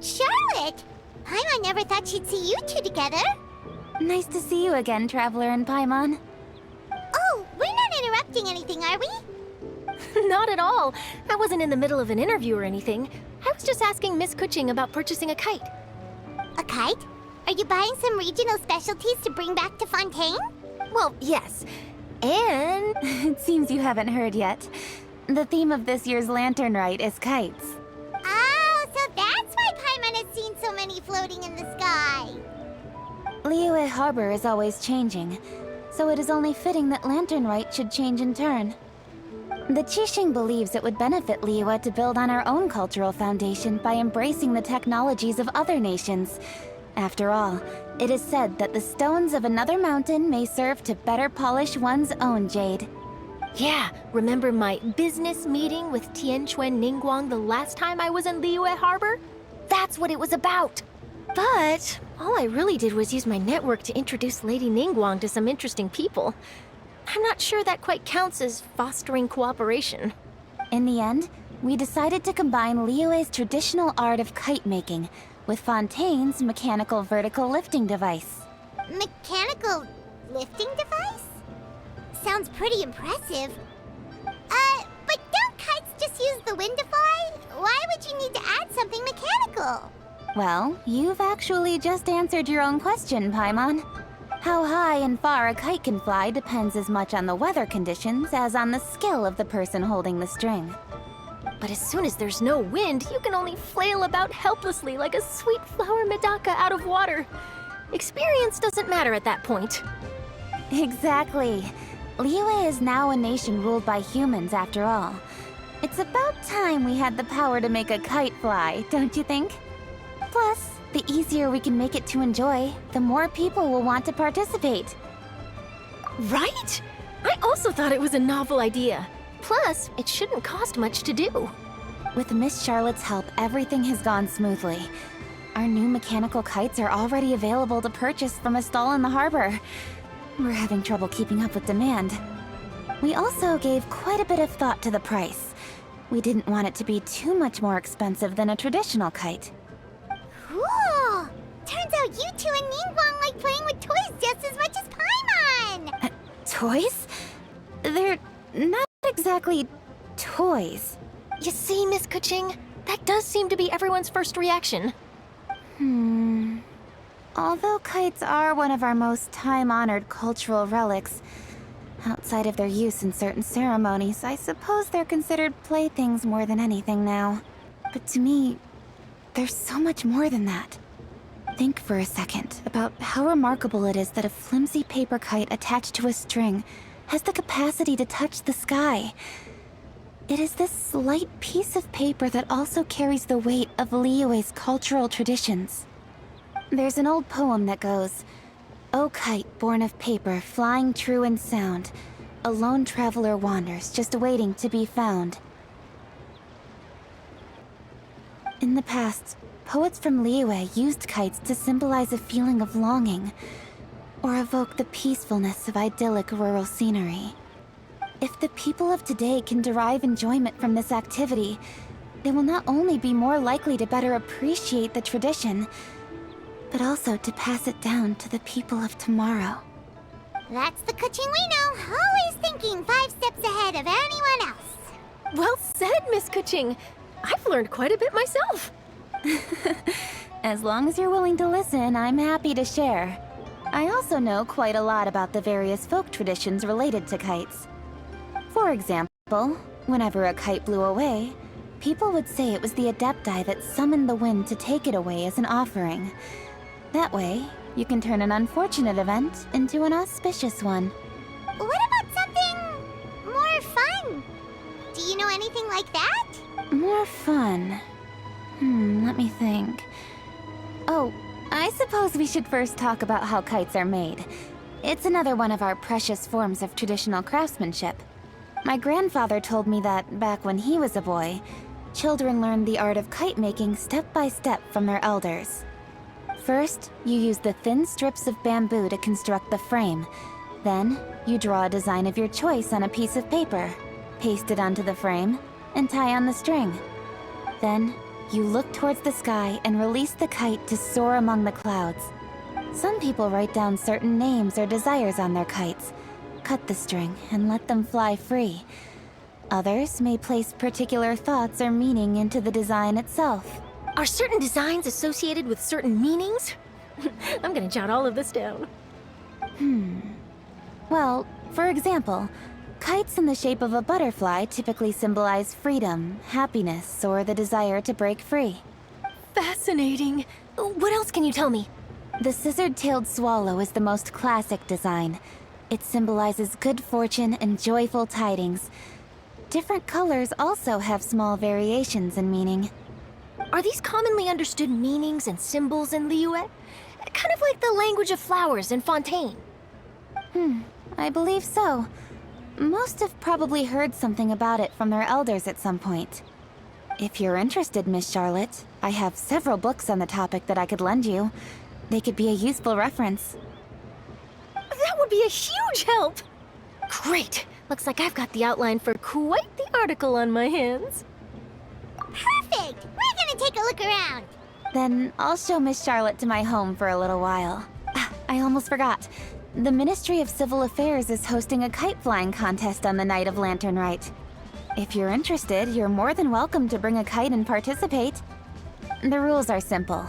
Charlotte! Paimon never thought she'd see you two together. Nice to see you again, Traveler and Paimon. Oh, we're not interrupting anything, are we? Not at all. I wasn't in the middle of an interview or anything. I was just asking Miss Kuching about purchasing a kite. A kite? Are you buying some regional specialties to bring back to Fontaine? Well, yes. And... It seems you haven't heard yet. The theme of this year's Lantern Rite is kites. Oh, so that's why Paimon has seen so many floating in the sky. Liyue Harbor is always changing, so it is only fitting that Lantern Rite should change in turn. The Qixing believes it would benefit Liyue to build on our own cultural foundation by embracing the technologies of other nations. After all, it is said that the stones of another mountain may serve to better polish one's own jade. Yeah, remember my business meeting with Tianquan Ningguang the last time I was in Liyue Harbor? That's what it was about. But all I really did was use my network to introduce Lady Ningguang to some interesting people. I'm not sure that quite counts as fostering cooperation. In the end, we decided to combine Liyue's traditional art of kite making with Fontaine's mechanical vertical lifting device. Mechanical lifting device? Sounds pretty impressive. But don't kites just use the wind to fly? Why would you need to add something mechanical? Well, you've actually just answered your own question, Paimon. How high and far a kite can fly depends as much on the weather conditions as on the skill of the person holding the string. But as soon as there's no wind, you can only flail about helplessly like a sweet flower medaka out of water. Experience doesn't matter at that point. Exactly. Liyue is now a nation ruled by humans after all. It's about time we had the power to make a kite fly, don't you think? Plus, the easier we can make it to enjoy, the more people will want to participate. Right? I also thought it was a novel idea. Plus, it shouldn't cost much to do. With Miss Charlotte's help, everything has gone smoothly. Our new mechanical kites are already available to purchase from a stall in the harbor. We're having trouble keeping up with demand. We also gave quite a bit of thought to the price. We didn't want it to be too much more expensive than a traditional kite. Cool! Turns out you two and Ningguang like playing with toys just as much as Paimon! Toys? They're not exactly toys. You see, Miss Kuching? That does seem to be everyone's first reaction. Although kites are one of our most time-honored cultural relics, outside of their use in certain ceremonies, I suppose they're considered playthings more than anything now. But to me, there's so much more than that. Think for a second about how remarkable it is that a flimsy paper kite attached to a string has the capacity to touch the sky. It is this slight piece of paper that also carries the weight of Liyue's cultural traditions. There's an old poem that goes, "O kite born of paper, flying true and sound, a lone traveler wanders, just waiting to be found." In the past, poets from Liyue used kites to symbolize a feeling of longing, or evoke the peacefulness of idyllic rural scenery. If the people of today can derive enjoyment from this activity, they will not only be more likely to better appreciate the tradition, but also to pass it down to the people of tomorrow. That's the Kuching we know, always thinking 5 steps ahead of anyone else. Well said, Miss Kuching. I've learned quite a bit myself. As long as you're willing to listen, I'm happy to share. I also know quite a lot about the various folk traditions related to kites. For example, whenever a kite blew away, people would say it was the Adepti that summoned the wind to take it away as an offering. That way, you can turn an unfortunate event into an auspicious one. What about something more fun? Do you know anything like that? More fun. Let me think. Oh, I suppose we should first talk about how kites are made. It's another one of our precious forms of traditional craftsmanship. My grandfather told me that back when he was a boy, children learned the art of kite making step by step from their elders. First, you use the thin strips of bamboo to construct the frame. Then, you draw a design of your choice on a piece of paper, paste it onto the frame, and tie on the string. Then, you look towards the sky and release the kite to soar among the clouds. Some people write down certain names or desires on their kites, cut the string, and let them fly free. Others may place particular thoughts or meaning into the design itself. Are certain designs associated with certain meanings? I'm gonna jot all of this down. Well, for example, kites in the shape of a butterfly typically symbolize freedom, happiness, or the desire to break free. Fascinating. What else can you tell me? The scissored-tailed swallow is the most classic design. It symbolizes good fortune and joyful tidings. Different colors also have small variations in meaning. Are these commonly understood meanings and symbols in Liyue? Kind of like the language of flowers in Fontaine. I believe so. Most have probably heard something about it from their elders at some point. If you're interested, Miss Charlotte, I have several books on the topic that I could lend you. They could be a useful reference. That would be a huge help! Great! Looks like I've got the outline for quite the article on my hands. Perfect! We're gonna take a look around. Then I'll show Miss Charlotte to my home for a little while. I almost forgot. The Ministry of Civil Affairs is hosting a kite flying contest on the night of Lantern Rite. If you're interested, you're more than welcome to bring a kite and participate. The rules are simple.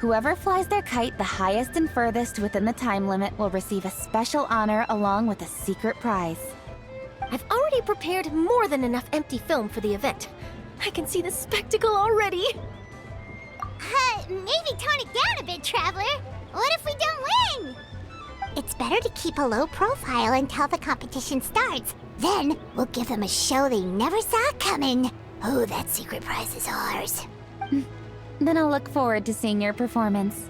Whoever flies their kite the highest and furthest within the time limit will receive a special honor along with a secret prize. I've already prepared more than enough empty film for the event. I can see the spectacle already. Maybe tone it down a bit, Traveler. What if we don't win? It's better to keep a low profile until the competition starts. Then we'll give them a show they never saw coming. Oh, that secret prize is ours. Then I'll look forward to seeing your performance.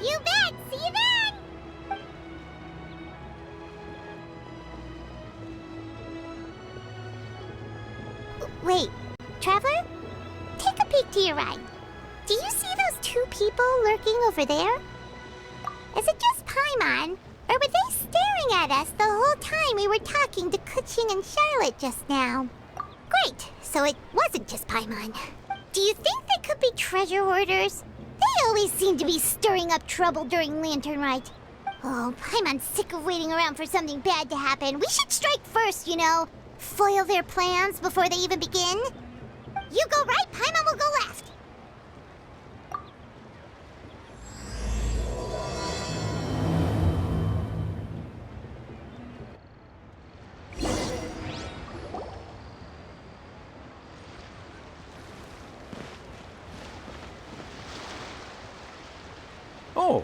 You bet! See you then! Wait, Traveler? Take a peek to your right. Do you see those two people lurking over there? Is it just Paimon? Or were they staring at us the whole time we were talking to Kuching and Charlotte just now? Great, so it wasn't just Paimon. Do you think they could be treasure hoarders? They always seem to be stirring up trouble during Lantern Rite. Oh, Paimon's sick of waiting around for something bad to happen. We should strike first, you know. Foil their plans before they even begin. You go right, Paimon will go left. Oh.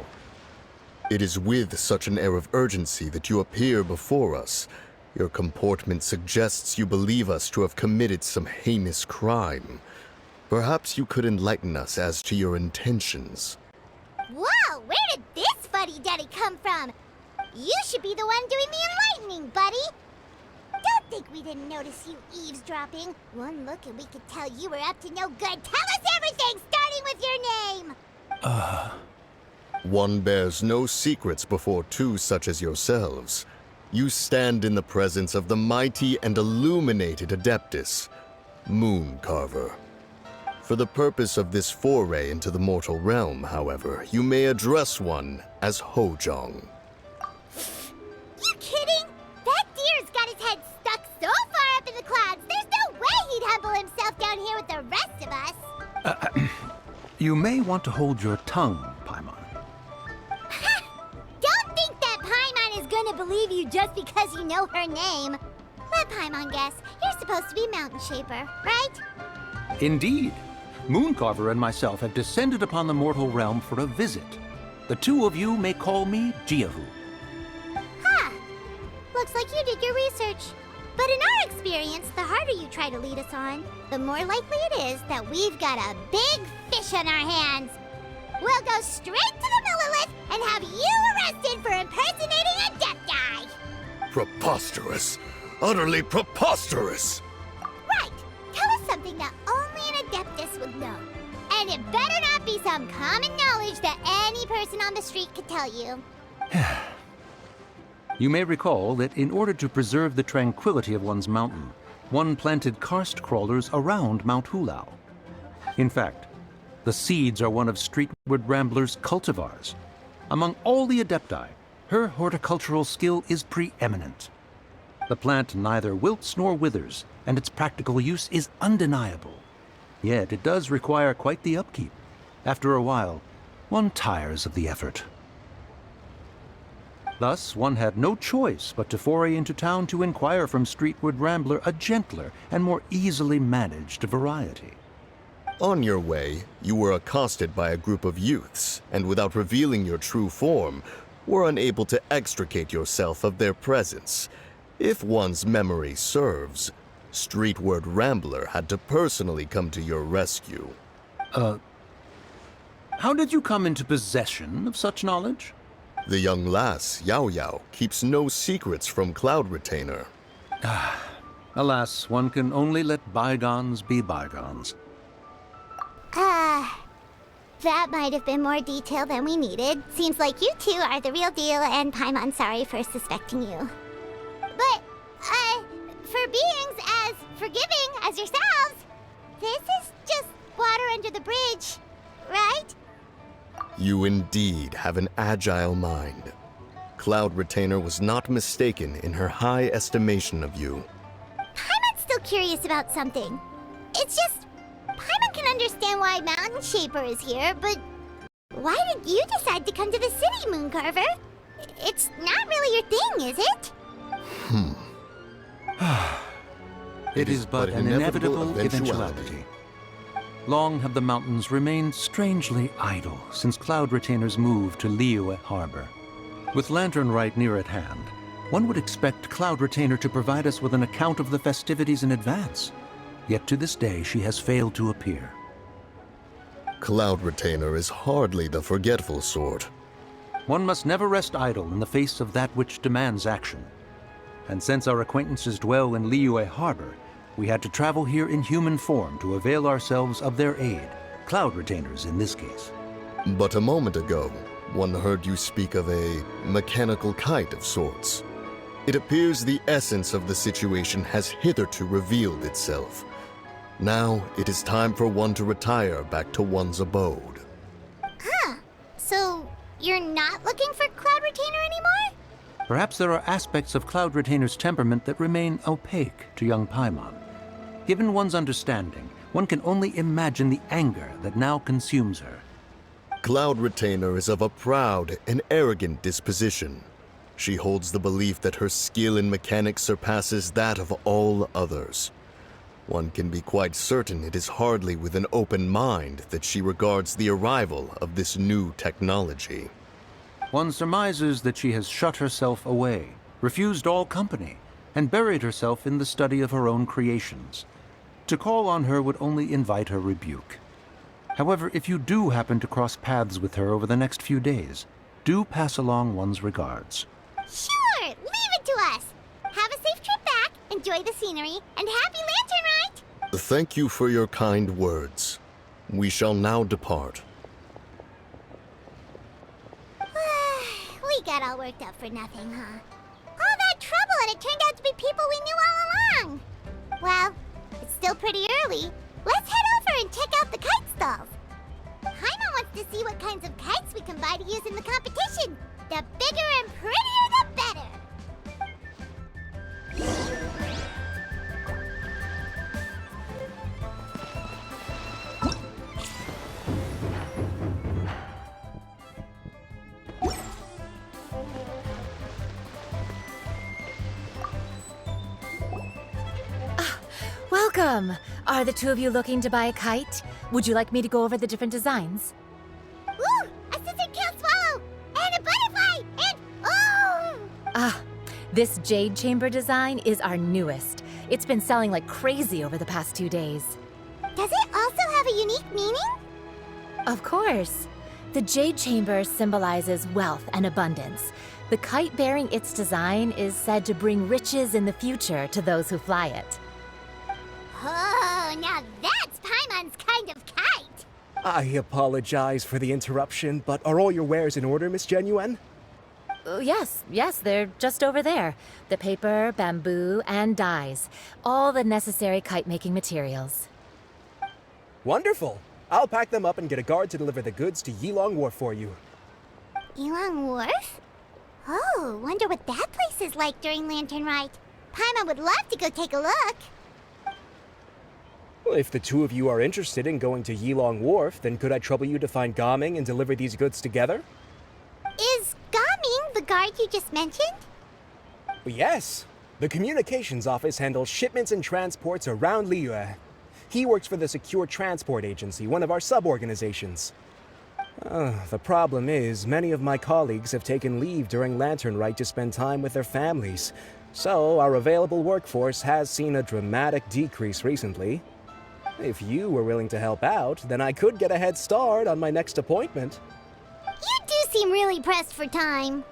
It is with such an air of urgency that you appear before us. Your comportment suggests you believe us to have committed some heinous crime. Perhaps you could enlighten us as to your intentions. Whoa, where did this fuddy-duddy come from? You should be the one doing the enlightening, buddy. Don't think we didn't notice you eavesdropping. One look and we could tell you were up to no good. Tell us everything, starting with your name. One bears no secrets before two such as yourselves. You stand in the presence of the mighty and illuminated Adeptus, Mooncarver. For the purpose of this foray into the mortal realm, however, you may address one as Hojong. You kidding? That deer's got his head stuck so far up in the clouds, there's no way he'd humble himself down here with the rest of us. You may want to hold your tongue, Paimon. Don't think that Paimon is gonna believe you just because you know her name. Let Paimon guess. You're supposed to be Mountain Shaper, right? Indeed. Mooncarver and myself have descended upon the mortal realm for a visit. The two of you may call me Jiahu. Huh. Looks like you did your research. But in our experience, the harder you try to lead us on, the more likely it is that we've got a big fish on our hands. We'll go straight to the Millilith and have you arrested for impersonating a death guy. Preposterous. Utterly preposterous. Right. Tell us something that only an Adeptus would know. And it better not be some common knowledge that any person on the street could tell you. You may recall that in order to preserve the tranquility of one's mountain, one planted karst crawlers around Mount Hulao. In fact, the seeds are one of Streetward Rambler's cultivars. Among all the Adepti, her horticultural skill is preeminent. The plant neither wilts nor withers, and its practical use is undeniable. Yet it does require quite the upkeep. After a while, one tires of the effort. Thus, one had no choice but to foray into town to inquire from Streetward Rambler a gentler and more easily managed variety. On your way, you were accosted by a group of youths, and without revealing your true form, were unable to extricate yourself of their presence. If one's memory serves, Streetward Rambler had to personally come to your rescue. How did you come into possession of such knowledge? The young lass, Yao Yao, keeps no secrets from Cloud Retainer. Alas, one can only let bygones be bygones. That might have been more detail than we needed. Seems like you two are the real deal, and Paimon's sorry for suspecting you. But, for beings as forgiving as yourselves, this is just water under the bridge, right? You indeed have an agile mind. Cloud Retainer was not mistaken in her high estimation of you. Paimon's still curious about something. It's just, Paimon can understand why Mountain Shaper is here, but why did you decide to come to the city, Mooncarver? It's not really your thing, is it? It is but an inevitable eventuality. Long have the mountains remained strangely idle since Cloud Retainer's move to Liyue Harbor. With Lantern Rite near at hand, one would expect Cloud Retainer to provide us with an account of the festivities in advance. Yet to this day, she has failed to appear. Cloud Retainer is hardly the forgetful sort. One must never rest idle in the face of that which demands action. And since our acquaintances dwell in Liyue Harbor, we had to travel here in human form to avail ourselves of their aid, Cloud Retainers in this case. But a moment ago, one heard you speak of a mechanical kite of sorts. It appears the essence of the situation has hitherto revealed itself. Now it is time for one to retire back to one's abode. So, you're not looking for Cloud Retainer anymore? Perhaps there are aspects of Cloud Retainer's temperament that remain opaque to young Paimon. Given one's understanding, one can only imagine the anger that now consumes her. Cloud Retainer is of a proud and arrogant disposition. She holds the belief that her skill in mechanics surpasses that of all others. One can be quite certain it is hardly with an open mind that she regards the arrival of this new technology. One surmises that she has shut herself away, refused all company, and buried herself in the study of her own creations. To call on her would only invite her rebuke. However, if you do happen to cross paths with her over the next few days, do pass along one's regards. Sure, leave it to us. Have a safe trip back, enjoy the scenery, and happy Lantern Rite! Thank you for your kind words. We shall now depart. We got all worked up for nothing, huh? All that trouble and it turned out to be people we knew all along! Well, it's still pretty early. Let's head over and check out the kite stalls. Paimon wants to see what kinds of kites we can buy to use in the competition. The bigger and prettier, the better! Welcome! Are the two of you looking to buy a kite? Would you like me to go over the different designs? Ooh, a scissor can't swallow! And a butterfly! And oh! Ah, this jade chamber design is our newest. It's been selling like crazy over the past 2 days. Does it also have a unique meaning? Of course. The jade chamber symbolizes wealth and abundance. The kite bearing its design is said to bring riches in the future to those who fly it. Oh, now that's Paimon's kind of kite! I apologize for the interruption, but are all your wares in order, Miss Genuine? Yes, they're just over there. The paper, bamboo, and dyes. All the necessary kite-making materials. Wonderful! I'll pack them up and get a guard to deliver the goods to Yilong Wharf for you. Yilong Wharf? Oh, wonder what that place is like during Lantern Rite. Paimon would love to go take a look. Well, if the two of you are interested in going to Yilong Wharf, then could I trouble you to find Gaming and deliver these goods together? Is Gaming the guard you just mentioned? Yes. The communications office handles shipments and transports around Liyue. He works for the Secure Transport Agency, one of our sub-organizations. The problem is, many of my colleagues have taken leave during Lantern Rite to spend time with their families. So, our available workforce has seen a dramatic decrease recently. If you were willing to help out, then I could get a head start on my next appointment. You do seem really pressed for time.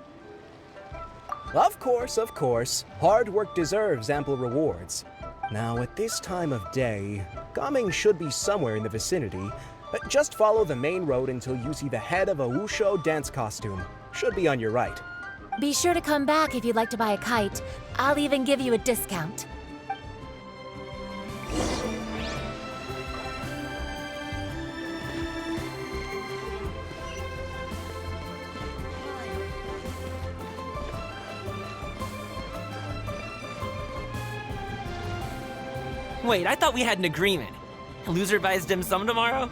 Of course, of course. Hard work deserves ample rewards. Now, at this time of day, Gaming should be somewhere in the vicinity. Just follow the main road until you see the head of a Wushu dance costume. Should be on your right. Be sure to come back if you'd like to buy a kite. I'll even give you a discount. Wait, I thought we had an agreement. Loser buys dim sum tomorrow?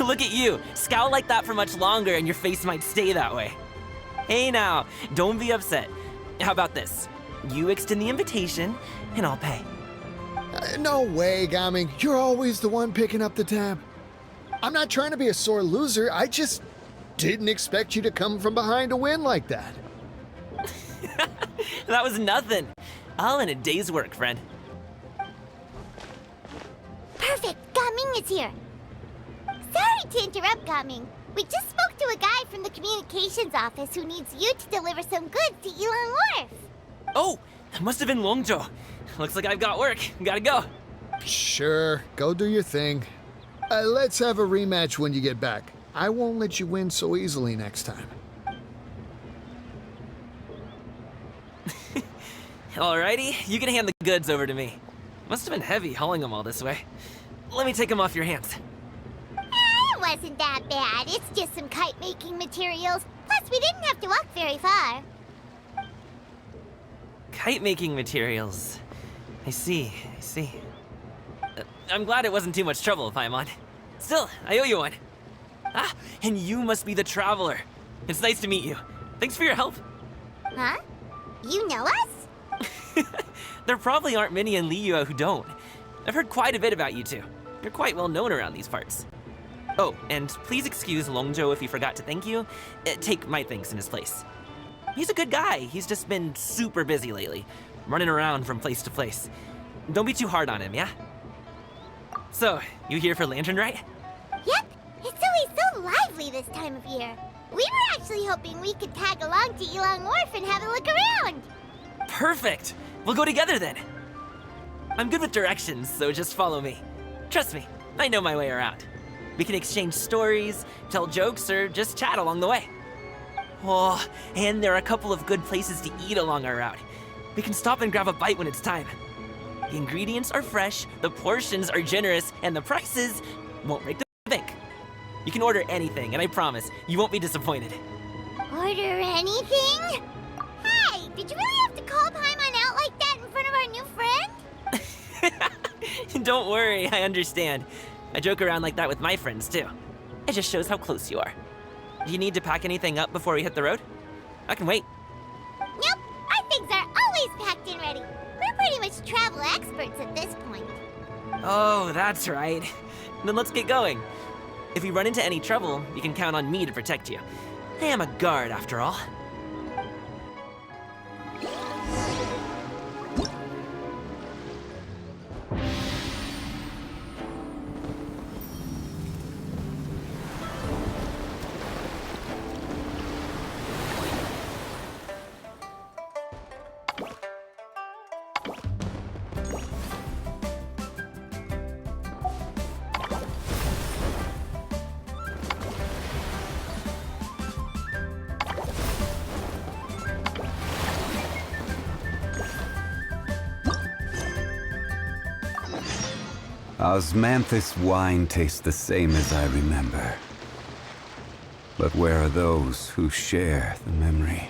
Look at you, scowl like that for much longer and your face might stay that way. Hey now, don't be upset. How about this? You extend the invitation, and I'll pay. No way, Gaming. You're always the one picking up the tab. I'm not trying to be a sore loser. I just didn't expect you to come from behind to win like that. That was nothing. All in a day's work, friend. Perfect, Gaming is here. Sorry to interrupt, Gaming. We just spoke to a guy from the communications office who needs you to deliver some goods to Yilong Wharf. Oh, that must have been Longzhou. Looks like I've got work. Gotta go. Sure, go do your thing. Let's have a rematch when you get back. I won't let you win so easily next time. Alrighty, you can hand the goods over to me. Must have been heavy hauling them all this way. Let me take them off your hands. It wasn't that bad. It's just some kite-making materials. Plus, we didn't have to walk very far. Kite-making materials. I see. I'm glad it wasn't too much trouble, Paimon. Still, I owe you one. Ah, and you must be the traveler. It's nice to meet you. Thanks for your help. Huh? You know us? There probably aren't many in Liyue who don't. I've heard quite a bit about you two. You're quite well known around these parts. Oh, and please excuse Longzhou if he forgot to thank you. Take my thanks in his place. He's a good guy. He's just been super busy lately, running around from place to place. Don't be too hard on him, yeah? So, you here for Lantern Rite? Yep. It's always so lively this time of year. We were actually hoping we could tag along to Yilong Wharf and have a look around. Perfect! We'll go together then. I'm good with directions, so just follow me. Trust me, I know my way around. We can exchange stories, tell jokes, or just chat along the way. Oh, and there are a couple of good places to eat along our route. We can stop and grab a bite when it's time. The ingredients are fresh, the portions are generous, and the prices won't break the bank. You can order anything, and I promise, you won't be disappointed. Order anything? Hey, did you really have to call Paimon out like that in front of our new friend? Don't worry, I understand. I joke around like that with my friends, too. It just shows how close you are. Do you need to pack anything up before we hit the road? I can wait. Nope, our things are always packed and ready. We're pretty much travel experts at this point. Oh, that's right. Then let's get going. If we run into any trouble, you can count on me to protect you. I am a guard, after all. Osmanthus wine tastes the same as I remember. But where are those who share the memory?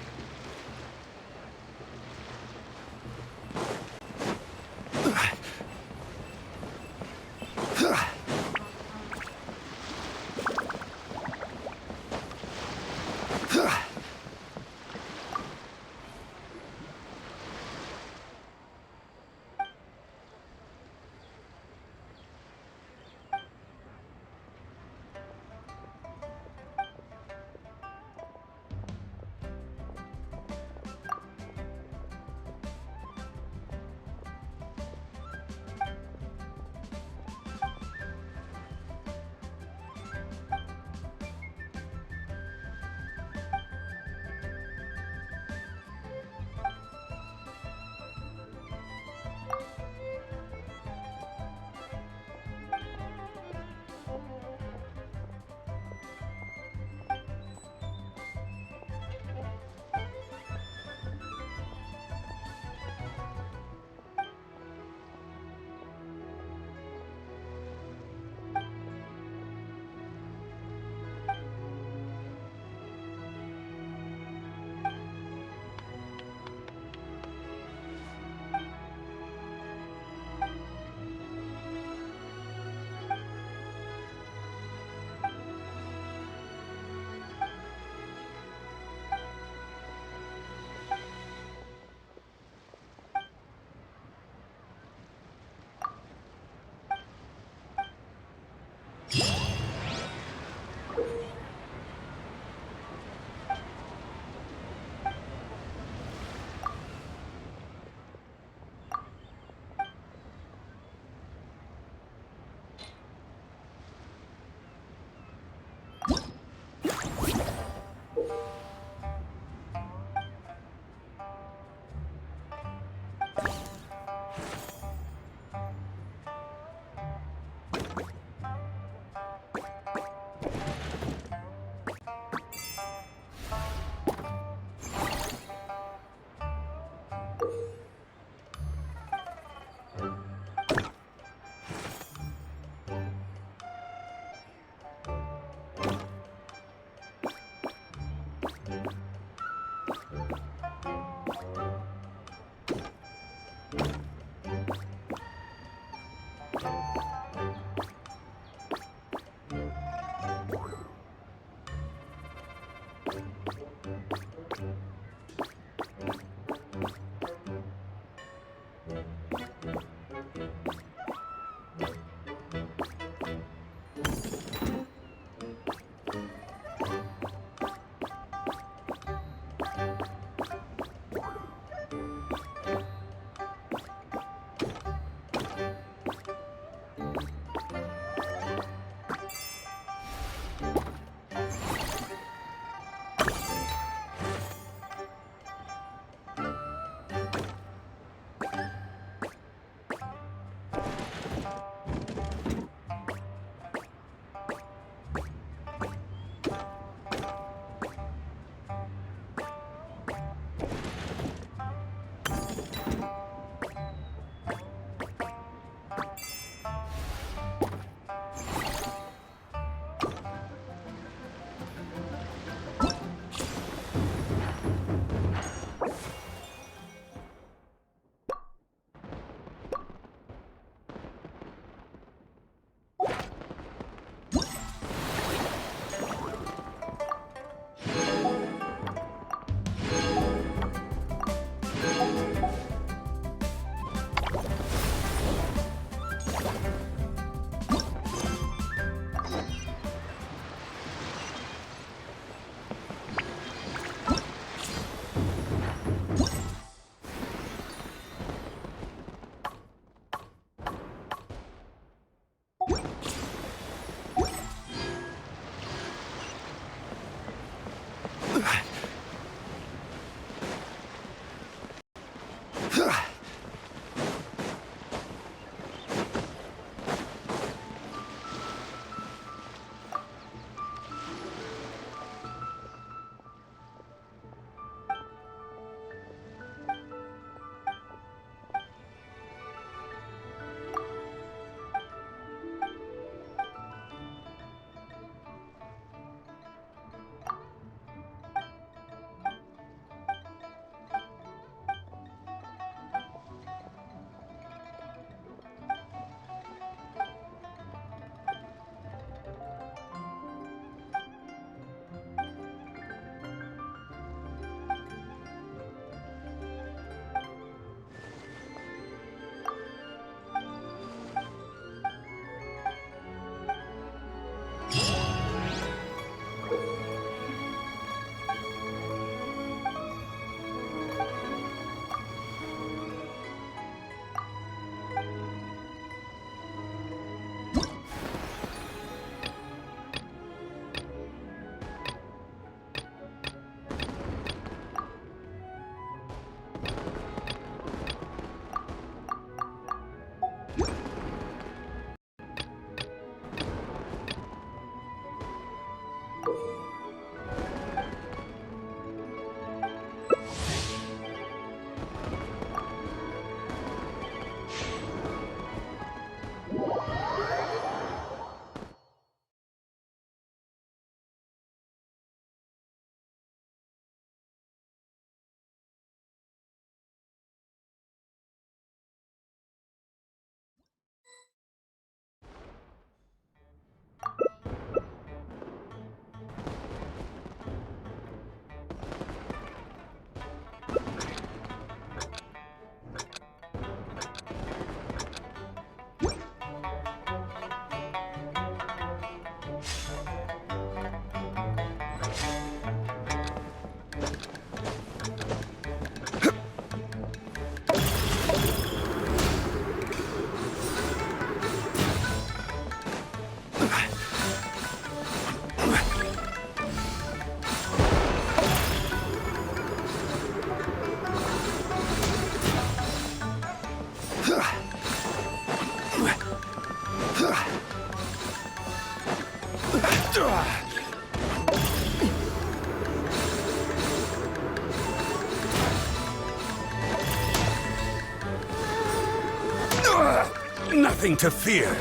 Nothing to fear.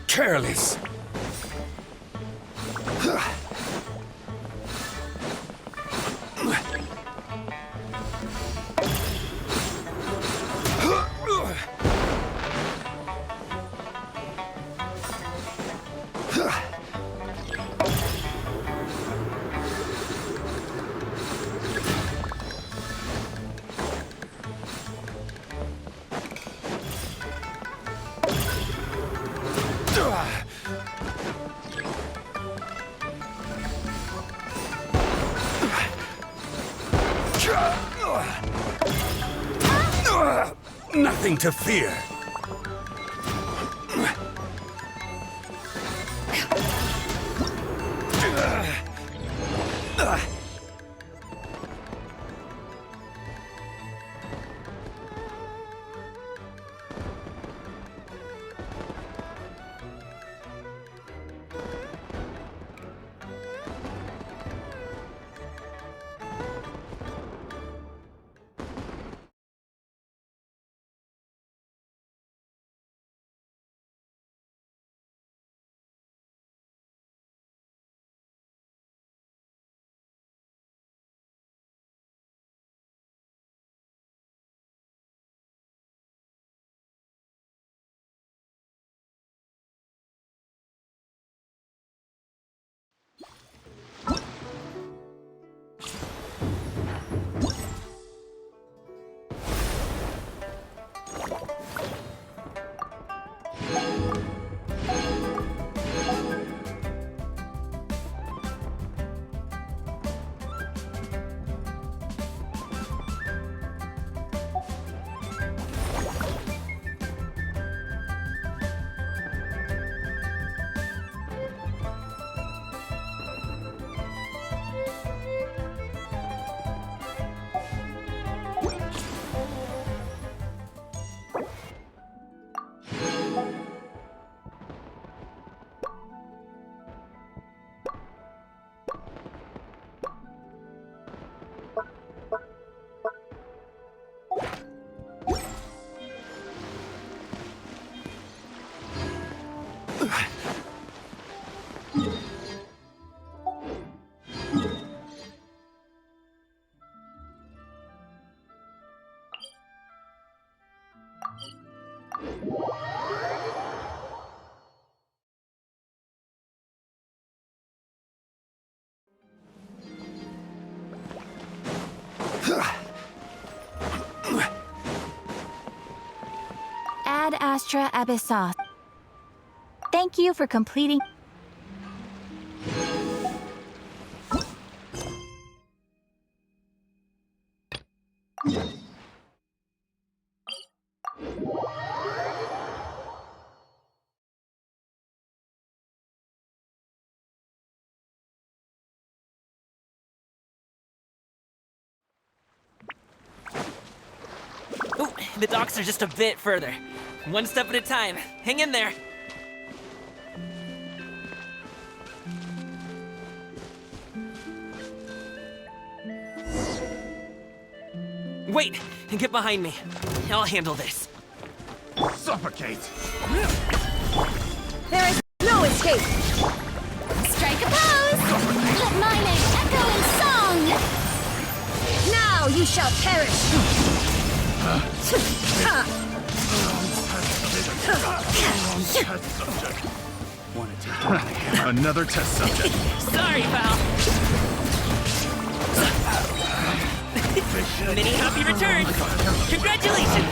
Careless. Nothing to fear. Ad Astra Abyssos. Thank you for completing. The docks are just a bit further. One step at a time. Hang in there. Wait! Get behind me. I'll handle this. Suffocate! There is no escape! Strike a pose! Let my name echo in song! Now you shall perish! Another test subject. Sorry, pal. Many happy returns. Congratulations.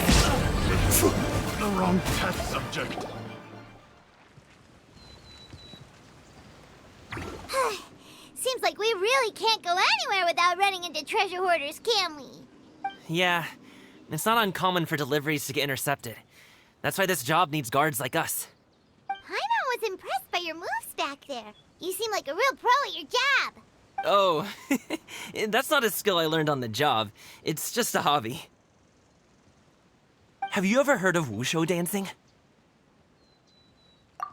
The wrong test subject. Seems like we really can't go anywhere without running into treasure hoarders, can we? Yeah, it's not uncommon for deliveries to get intercepted. That's why this job needs guards like us. Paimon was impressed by your moves back there. You seem like a real pro at your job. Oh, that's not a skill I learned on the job. It's just a hobby. Have you ever heard of wushu dancing?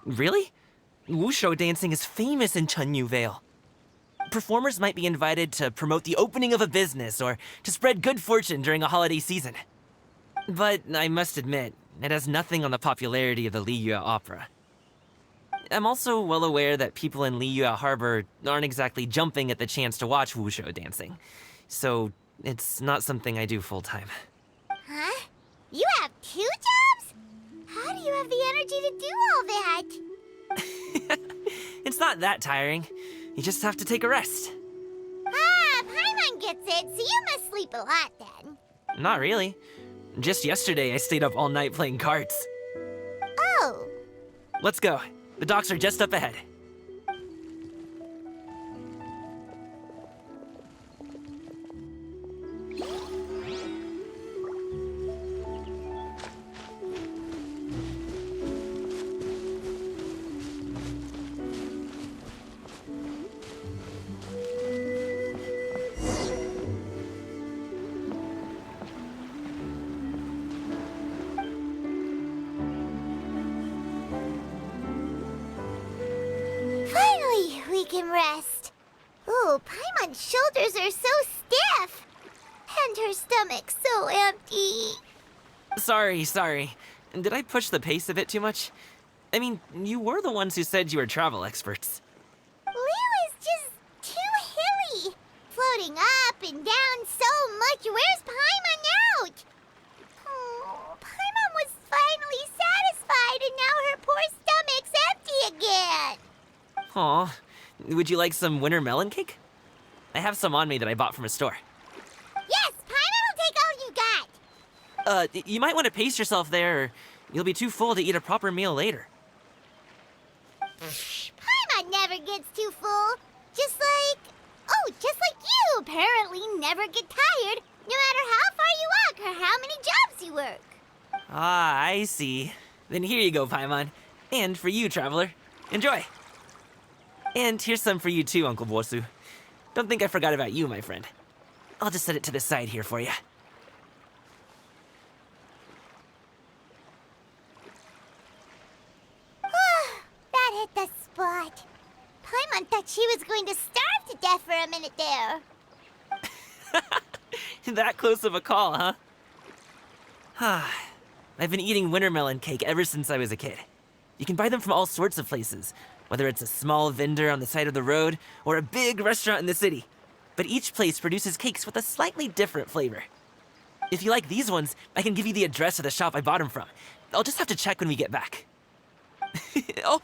Really? Wushu dancing is famous in Chunyu Vale. Performers might be invited to promote the opening of a business or to spread good fortune during a holiday season. But I must admit, it has nothing on the popularity of the Liyue opera. I'm also well aware that people in Liyue Harbor aren't exactly jumping at the chance to watch wushu dancing. So, it's not something I do full-time. Huh? You have 2 jobs? How do you have the energy to do all that? It's not that tiring. You just have to take a rest. Ah, Paimon gets it, so you must sleep a lot then. Not really. Just yesterday, I stayed up all night playing cards. Oh. Let's go. The docks are just up ahead. Finally, we can rest. Ooh, Paimon's shoulders are so stiff. And her stomach so empty. Sorry. Did I push the pace a bit too much? I mean, you were the ones who said you were travel experts. Liyue is just too hilly. Floating up and down so much. Where's Paimon out? Oh, Paimon was finally satisfied and now her poor stomach's empty again. Aw, would you like some winter melon cake? I have some on me that I bought from a store. Yes, Paimon will take all you got. You might want to pace yourself there, or you'll be too full to eat a proper meal later. Paimon never gets too full. Just like you apparently never get tired, no matter how far you walk or how many jobs you work. Ah, I see. Then here you go, Paimon. And for you, traveler. Enjoy. And here's some for you too, Uncle Bosu. Don't think I forgot about you, my friend. I'll just set it to the side here for you. That hit the spot. Paimon thought she was going to starve to death for a minute there. That close of a call, huh? I've been eating winter melon cake ever since I was a kid. You can buy them from all sorts of places, whether it's a small vendor on the side of the road or a big restaurant in the city. But each place produces cakes with a slightly different flavor. If you like these ones, I can give you the address of the shop I bought them from. I'll just have to check when we get back. Oh,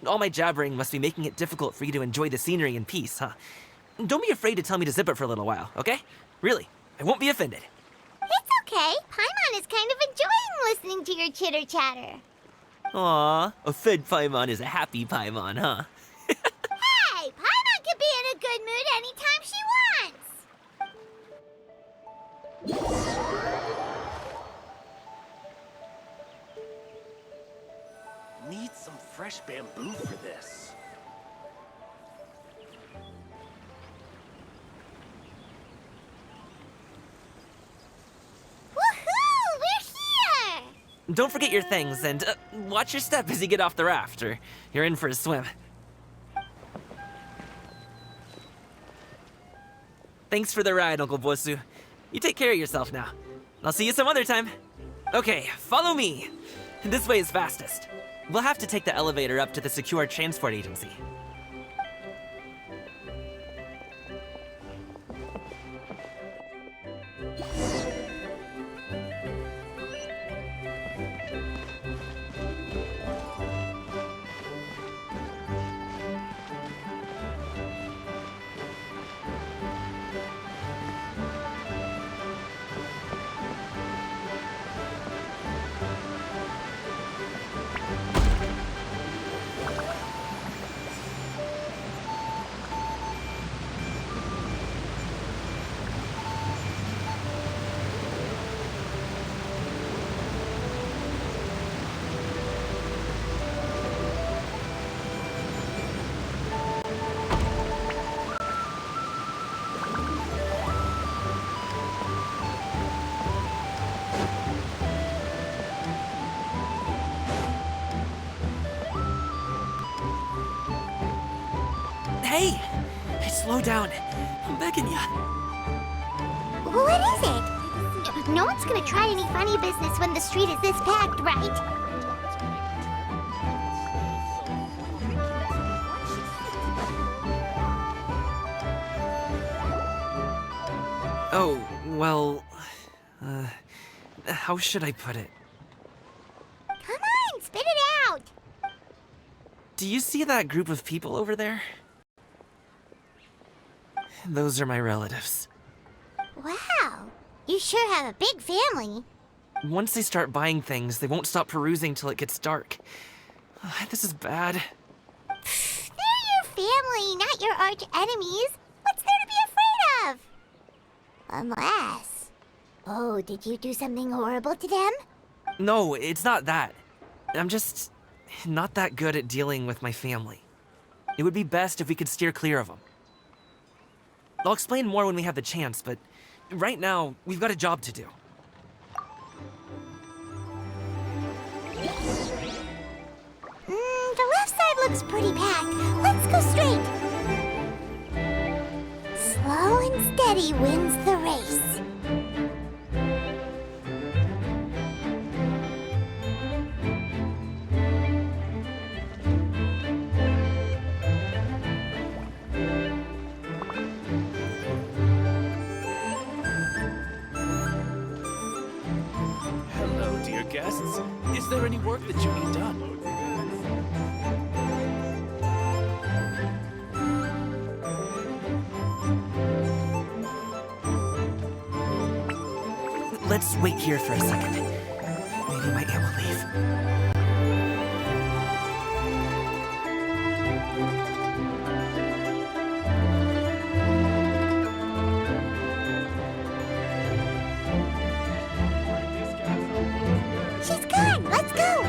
all my jabbering must be making it difficult for you to enjoy the scenery in peace, huh? Don't be afraid to tell me to zip it for a little while, okay? Really, I won't be offended. It's okay. Paimon is kind of enjoying listening to your chitter-chatter. Aw, a fed Paimon is a happy Paimon, huh? Hey, Paimon can be in a good mood anytime she wants. Need some fresh bamboo for this. Woohoo! We're Don't forget your things, and watch your step as you get off the raft, or you're in for a swim. Thanks for the ride, Uncle Bosu. You take care of yourself now. I'll see you some other time. Okay, follow me. This way is fastest. We'll have to take the elevator up to the Secure Transport Agency. Hey! Slow down. I'm begging ya. What is it? No one's gonna try any funny business when the street is this packed, right? Oh, well... how should I put it? Come on, spit it out! Do you see that group of people over there? Those are my relatives. Wow, you sure have a big family. Once they start buying things, they won't stop perusing till it gets dark. This is bad. They're your family, not your arch enemies. What's there to be afraid of? Unless... Oh, did you do something horrible to them? No, it's not that. I'm just not that good at dealing with my family. It would be best if we could steer clear of them. I'll explain more when we have the chance, but right now, we've got a job to do. The left side looks pretty packed. Let's go straight. Slow and steady wins the race. Hello, dear guests. Is there any work that you need done? Let's wait here for a second. Maybe my aunt will leave. She's gone. Let's go.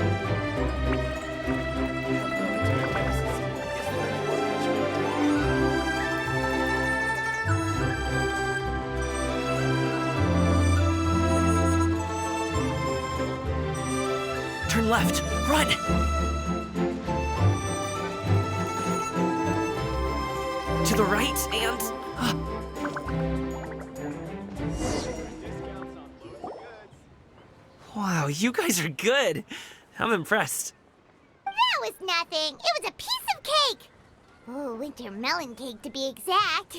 Turn left. Run! To the right and... Wow, you guys are good. I'm impressed. That was nothing. It was a piece of cake. Oh, winter melon cake to be exact.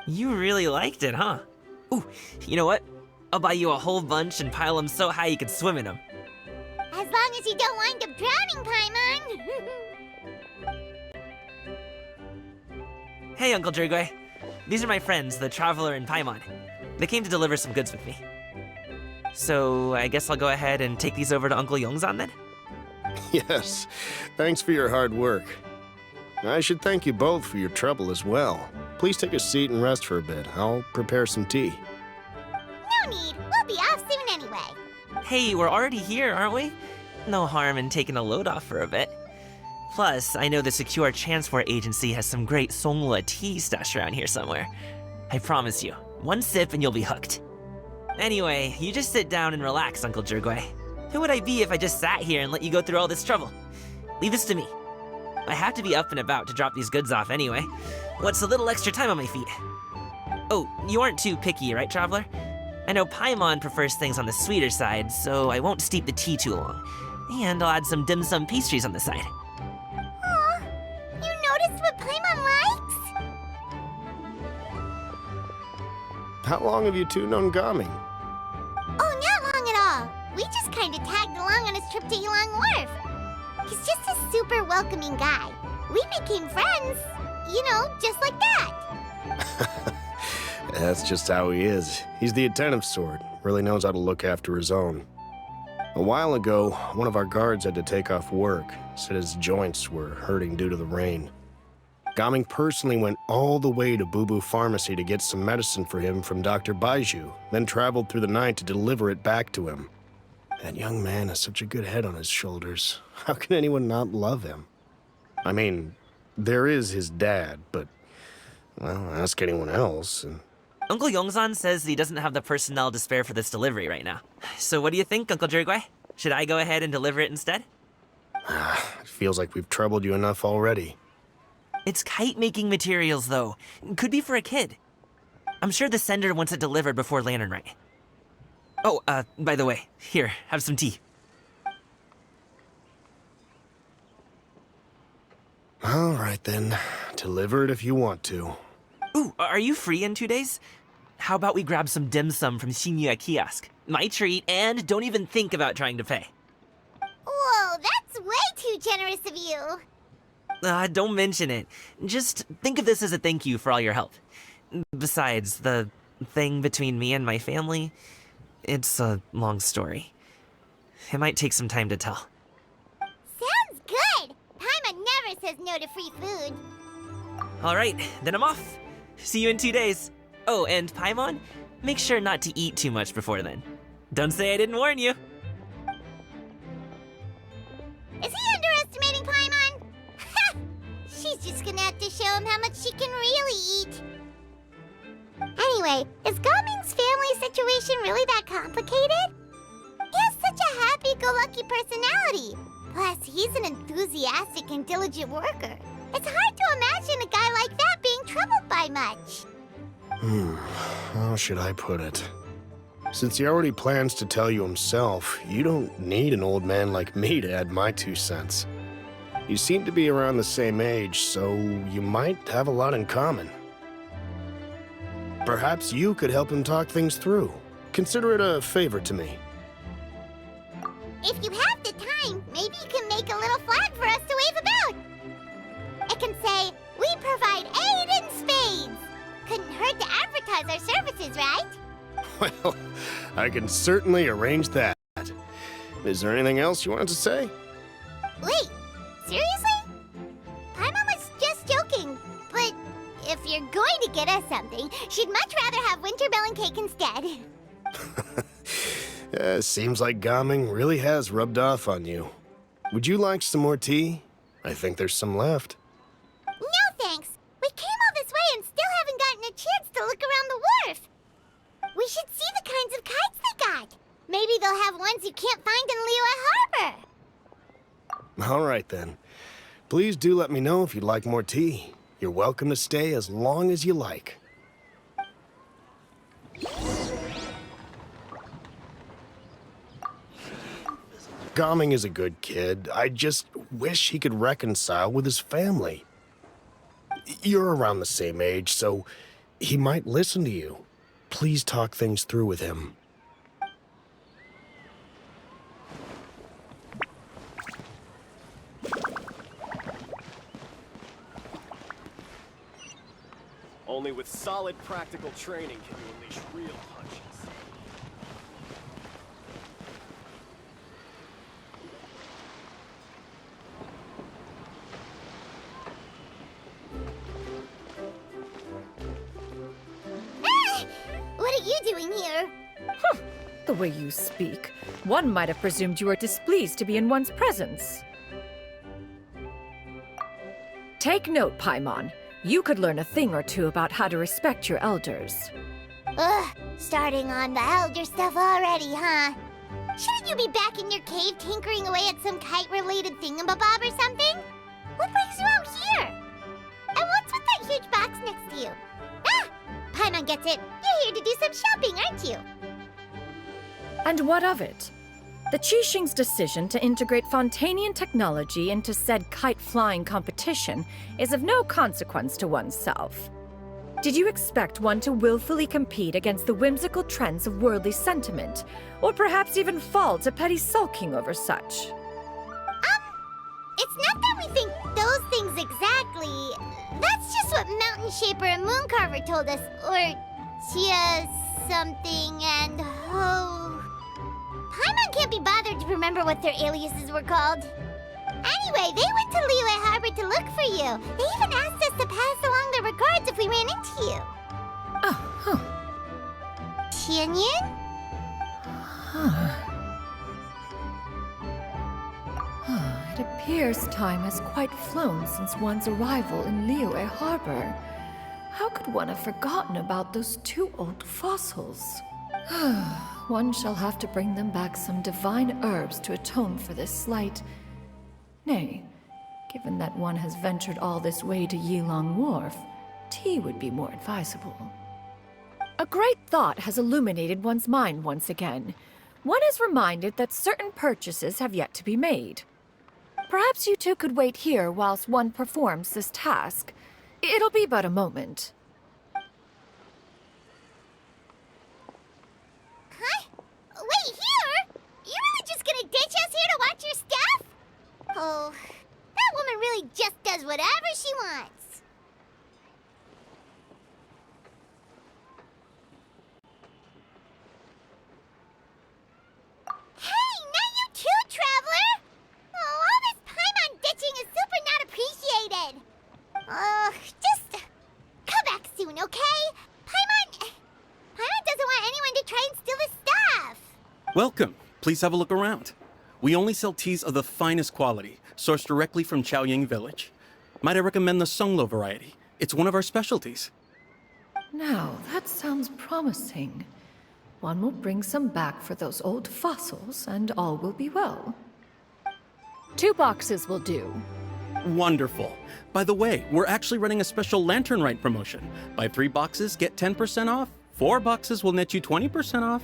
You really liked it, huh? Ooh, you know what? I'll buy you a whole bunch and pile them so high you can swim in them. As long as you don't wind up drowning, Paimon. Hey, Uncle Drugoi. These are my friends, the Traveler and Paimon. They came to deliver some goods with me. So, I guess I'll go ahead and take these over to Uncle Yongzan then? Yes, thanks for your hard work. I should thank you both for your trouble as well. Please take a seat and rest for a bit. I'll prepare some tea. No need. We'll be off soon anyway. Hey, we're already here, aren't we? No harm in taking a load off for a bit. Plus, I know the Secure Transport Agency has some great Songhua tea stashed around here somewhere. I promise you, one sip and you'll be hooked. Anyway, you just sit down and relax, Uncle Drugoi. Who would I be if I just sat here and let you go through all this trouble? Leave this to me. I have to be up and about to drop these goods off anyway. What's a little extra time on my feet? Oh, you aren't too picky, right, Traveler? I know Paimon prefers things on the sweeter side, so I won't steep the tea too long. And I'll add some dim sum pastries on the side. Aw, you noticed what Paimon likes? How long have you two known Gaming? Oh, not long at all. We just kind of tagged along on his trip to Yulong Wharf. He's just a super welcoming guy. We became friends, you know, just like that. That's just how he is. He's the attentive sort, really knows how to look after his own. A while ago, one of our guards had to take off work, said his joints were hurting due to the rain. Gaming personally went all the way to Boo Boo Pharmacy to get some medicine for him from Dr. Baiju, then traveled through the night to deliver it back to him. That young man has such a good head on his shoulders. How can anyone not love him? I mean, there is his dad, but, well, ask anyone else, and... Uncle Yongzan says he doesn't have the personnel to spare for this delivery right now. So what do you think, Uncle Jirgui? Should I go ahead and deliver it instead? It feels like we've troubled you enough already. It's kite-making materials, though. Could be for a kid. I'm sure the sender wants it delivered before Lantern Rite. Oh, by the way, here, have some tea. All right, then. Deliver it if you want to. Ooh, are you free in 2 days? How about we grab some dim sum from Shinya Kiosk? My treat, and don't even think about trying to pay. Whoa, that's way too generous of you. Don't mention it. Just think of this as a thank you for all your help. Besides, the thing between me and my family, it's a long story. It might take some time to tell. Sounds good. Paimon never says no to free food. All right, then I'm off. See you in 2 days. Oh, and Paimon, make sure not to eat too much before then. Don't say I didn't warn you. Is he underestimating Paimon? Ha! She's just gonna have to show him how much she can really eat. Anyway, is Gaming's family situation really that complicated? He has such a happy-go-lucky personality. Plus, he's an enthusiastic and diligent worker. It's hard to imagine a guy like that being troubled by much. How should I put it? Since he already plans to tell you himself, you don't need an old man like me to add my 2 cents. You seem to be around the same age, so you might have a lot in common. Perhaps you could help him talk things through. Consider it a favor to me. If you have the time, maybe you can make a little flag for us to wave about. It can say, "We provide aid in spades." Couldn't hurt to advertise our services, right? Well, I can certainly arrange that. Is there anything else you wanted to say? Wait, seriously? Paimon was just joking, but if you're going to get us something, she'd much rather have wintermelon cake instead. Seems like Gaming really has rubbed off on you. Would you like some more tea? I think there's some left. No thanks. We came all this way and still haven't gotten a chance to look around the wharf. We should see the kinds of kites they got. Maybe they'll have ones you can't find in Liyue Harbor. All right, then. Please do let me know if you'd like more tea. You're welcome to stay as long as you like. Gaming is a good kid. I just wish he could reconcile with his family. You're around the same age, so he might listen to you. Please talk things through with him. Only with solid practical training can you unleash real punches. What are you doing here? The way you speak, one might have presumed you were displeased to be in one's presence. Take note, Paimon. You could learn a thing or two about how to respect your elders. Ugh, starting on the elder stuff already, huh? Shouldn't you be back in your cave tinkering away at some kite-related thingamabob or something? What brings you out here? And what's with that huge box next to you? Ah! Paimon gets it. You're here to do some shopping, aren't you? And what of it? The Qixing's decision to integrate Fontanian technology into said kite-flying competition is of no consequence to oneself. Did you expect one to willfully compete against the whimsical trends of worldly sentiment, or perhaps even fall to petty sulking over such? It's not that we think those things exactly. That's just what Mountain Shaper and Mooncarver told us, or Chia something and Ho. Paimon can't be bothered to remember what their aliases were called. Anyway, they went to Liyue Harbor to look for you. They even asked us to pass along their regards if we ran into you. Oh, huh. Tianyin? It appears time has quite flown since one's arrival in Liyue Harbor. How could one have forgotten about those two old fossils? One shall have to bring them back some divine herbs to atone for this slight. Nay, given that one has ventured all this way to Yilong Wharf, tea would be more advisable. A great thought has illuminated one's mind once again. One is reminded that certain purchases have yet to be made. Perhaps you two could wait here whilst one performs this task. It'll be but a moment. Huh? Wait, here? You're really just gonna ditch us here to watch your stuff? Oh, that woman really just does whatever she wants. Hey, not you too, Traveler! Oh, all this Paimon ditching is super not appreciated. Just come back soon, okay? Paimon doesn't want anyone to try and steal his stuff. Welcome. Please have a look around. We only sell teas of the finest quality, sourced directly from Chaoying Village. Might I recommend the Songlo variety? It's one of our specialties. Now, that sounds promising. One will bring some back for those old fossils, and all will be well. 2 boxes will do. Wonderful. By the way, we're actually running a special Lantern Rite promotion. Buy 3 boxes, get 10% off. 4 boxes will net you 20% off.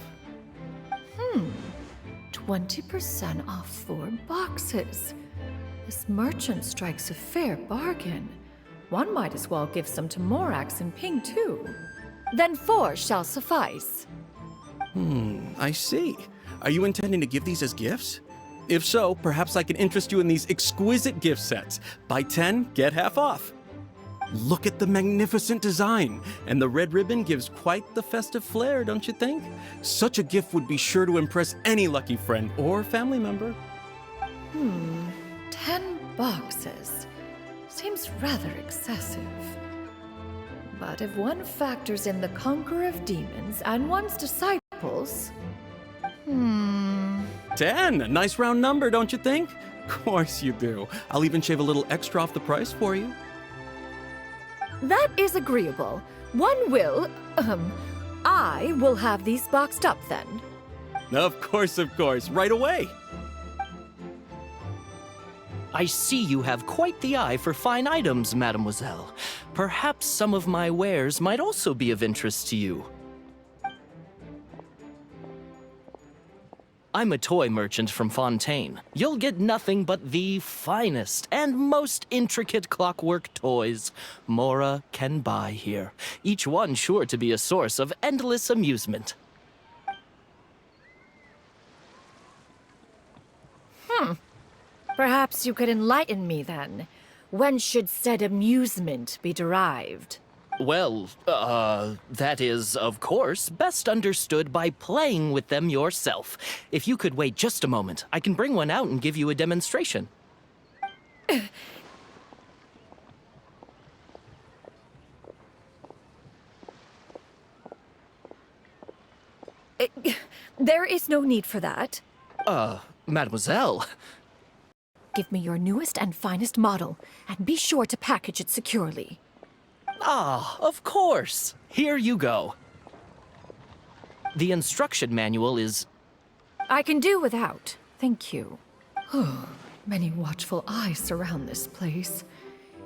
20% off 4 boxes. This merchant strikes a fair bargain. One might as well give some to Morax and Ping too. Then 4 shall suffice. I see. Are you intending to give these as gifts? If so, perhaps I can interest you in these exquisite gift sets. Buy 10, get half off. Look at the magnificent design, and the red ribbon gives quite the festive flair, don't you think? Such a gift would be sure to impress any lucky friend or family member. 10 boxes. Seems rather excessive. But if one factors in the Conqueror of Demons and one's disciples... 10! A nice round number, don't you think? Of course you do. I'll even shave a little extra off the price for you. That is agreeable. One will, I will have these boxed up then. Of course, right away. I see you have quite the eye for fine items, mademoiselle. Perhaps some of my wares might also be of interest to you. I'm a toy merchant from Fontaine. You'll get nothing but the finest and most intricate clockwork toys Mora can buy here, each one sure to be a source of endless amusement. Perhaps you could enlighten me then. When should said amusement be derived? Well, that is, of course, best understood by playing with them yourself. If you could wait just a moment, I can bring one out and give you a demonstration. There is no need for that. Mademoiselle. Give me your newest and finest model, and be sure to package it securely. Ah, of course. Here you go. The instruction manual is I can do without, thank you. Many watchful eyes surround this place.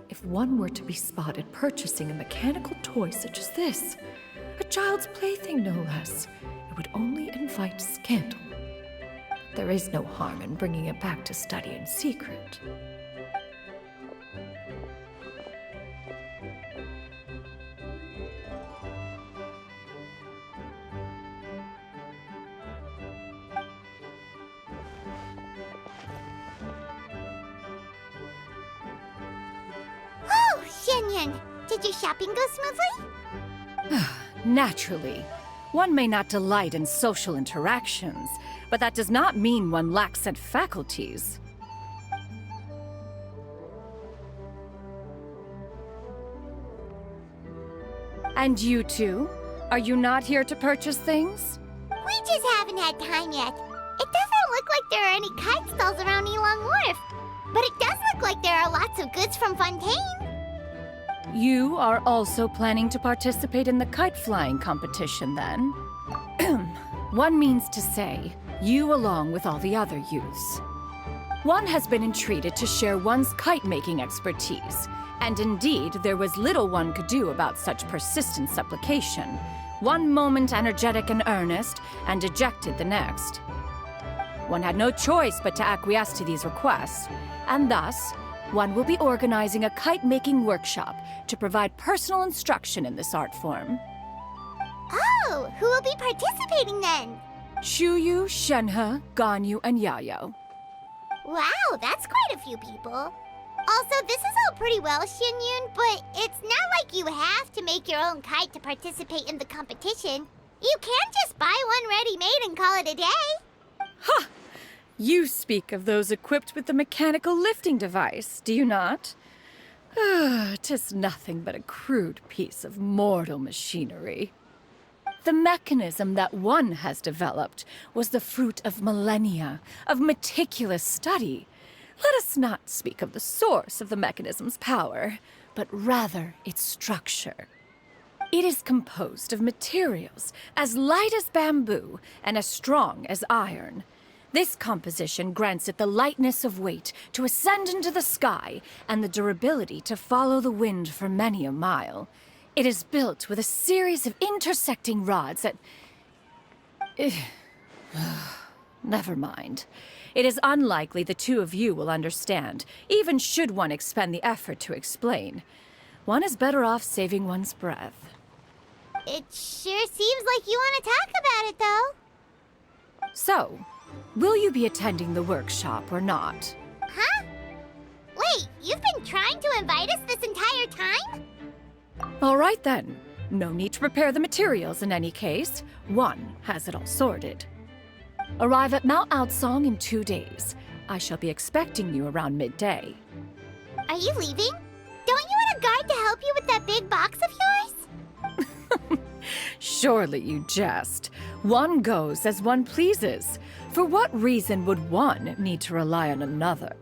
If one were to be spotted purchasing a mechanical toy such as this, a child's plaything no less, it would only invite scandal. There is no harm in bringing it back to study in secret. Oh, Xianyun, did your shopping go smoothly? Naturally. One may not delight in social interactions, but that does not mean one lacks said faculties. And you two? Are you not here to purchase things? We just haven't had time yet. It doesn't look like there are any kite stalls around Elong Wharf, but it does look like there are lots of goods from Fontaine. You are also planning to participate in the kite flying competition, then? One means to say, you along with all the other youths. One has been entreated to share one's kite-making expertise, and indeed there was little one could do about such persistent supplication. One moment energetic and earnest, and dejected the next. One had no choice but to acquiesce to these requests, and thus, one will be organizing a kite-making workshop to provide personal instruction in this art form. Oh, who will be participating then? Shuyu, Shenhe, Ganyu, and Yayo. Wow, that's quite a few people. Also, this is all pretty well, Xianyun, but it's not like you have to make your own kite to participate in the competition. You can just buy one ready-made and call it a day. Ha! You speak of those equipped with the mechanical lifting device, do you not? 'Tis nothing but a crude piece of mortal machinery. The mechanism that one has developed was the fruit of millennia of meticulous study. Let us not speak of the source of the mechanism's power, but rather its structure. It is composed of materials as light as bamboo and as strong as iron. This composition grants it the lightness of weight to ascend into the sky and the durability to follow the wind for many a mile. It is built with a series of intersecting rods that... Never mind. It is unlikely the two of you will understand, even should one expend the effort to explain. One is better off saving one's breath. It sure seems like you want to talk about it, though. So, will you be attending the workshop or not? Huh? Wait, you've been trying to invite us this entire time? All right then. No need to prepare the materials in any case. One has it all sorted. Arrive at Mount Outsong in 2 days. I shall be expecting you around midday. Are you leaving? Don't you want a guide to help you with that big box of yours? Surely you jest. One goes as one pleases. For what reason would one need to rely on another?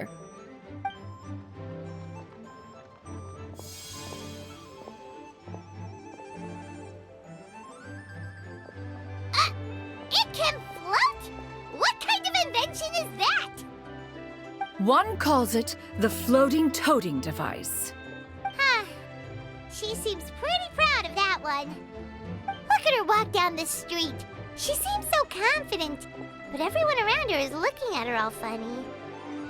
It can float? What kind of invention is that? One calls it the floating toting device. Huh. She seems pretty proud of that one. Look at her walk down the street. She seems so confident, but everyone around her is looking at her all funny.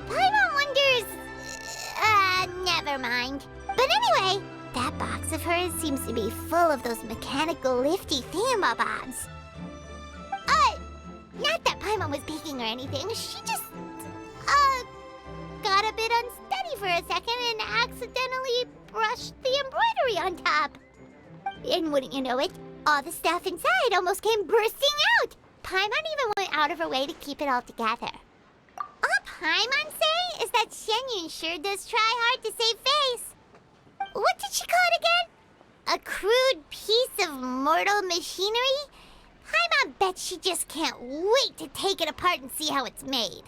Paimon wonders... never mind. But anyway, that box of hers seems to be full of those mechanical lifty thingamabobs. Not that Paimon was peeking or anything. She just, got a bit unsteady for a second and accidentally brushed the embroidery on top. And wouldn't you know it, all the stuff inside almost came bursting out. Paimon even went out of her way to keep it all together. All Paimon say is that Xianyun sure does try hard to save face. What did she call it again? A crude piece of mortal machinery? Paimon bets she just can't wait to take it apart and see how it's made.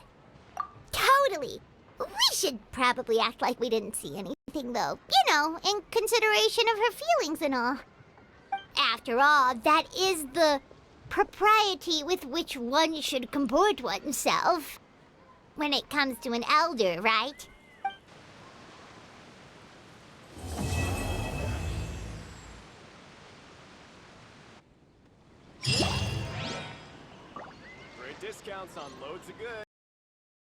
Totally. We should probably act like we didn't see anything, though. You know, in consideration of her feelings and all. After all, that is the propriety with which one should comport oneself when it comes to an elder, right? Great discounts on loads of goods.